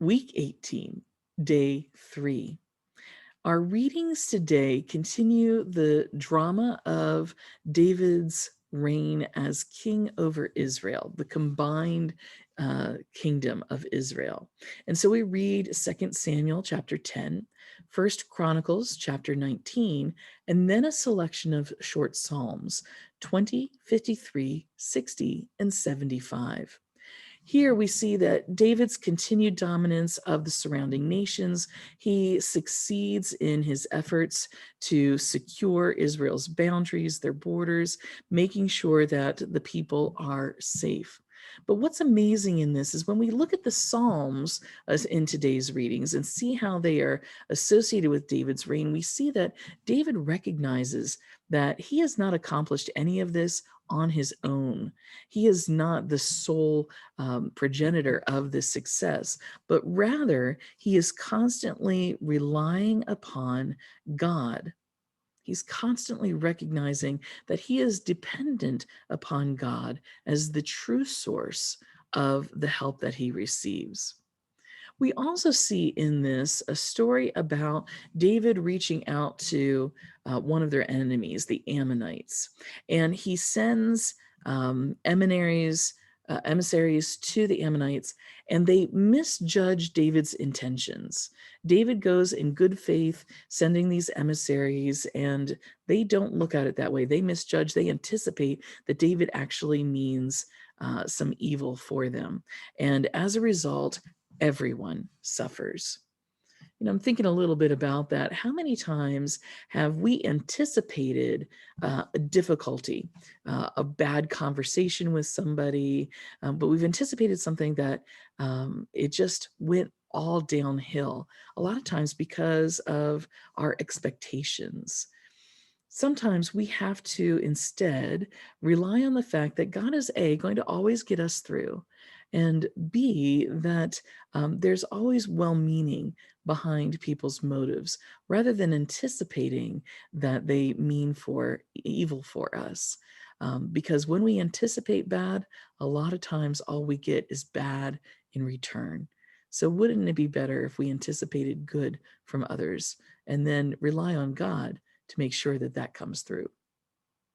Week 18, day 3. Our readings today continue the drama of David's reign as king over Israel, the combined kingdom of Israel. And so we read 2 Samuel chapter 10, 1 Chronicles chapter 19, and then a selection of short psalms, 20, 53, 60, and 75. Here we see that David's continued dominance of the surrounding nations. He succeeds in his efforts to secure Israel's boundaries, their borders, making sure that the people are safe. But what's amazing in this is when we look at the Psalms as in today's readings and see how they are associated with David's reign, we see that David recognizes that he has not accomplished any of this on his own. He is not the sole progenitor of this success, but rather he is constantly relying upon God. He's constantly recognizing that he is dependent upon God as the true source of the help that he receives. We also see in this a story about David reaching out to one of their enemies, the Ammonites, and he sends emissaries to the Ammonites, and they misjudge David's intentions. David goes in good faith, sending these emissaries, and they don't look at it that way. They misjudge, they anticipate that David actually means some evil for them. And as a result, everyone suffers. I'm thinking a little bit about that. How many times have we anticipated a difficulty, a bad conversation with somebody, but we've anticipated something that it just went all downhill, a lot of times because of our expectations. Sometimes we have to instead rely on the fact that God is A, going to always get us through, and B, that there's always well meaning behind people's motives rather than anticipating that they mean for evil for us. Because when we anticipate bad, a lot of times all we get is bad in return. So, wouldn't it be better if we anticipated good from others and then rely on God to make sure that that comes through?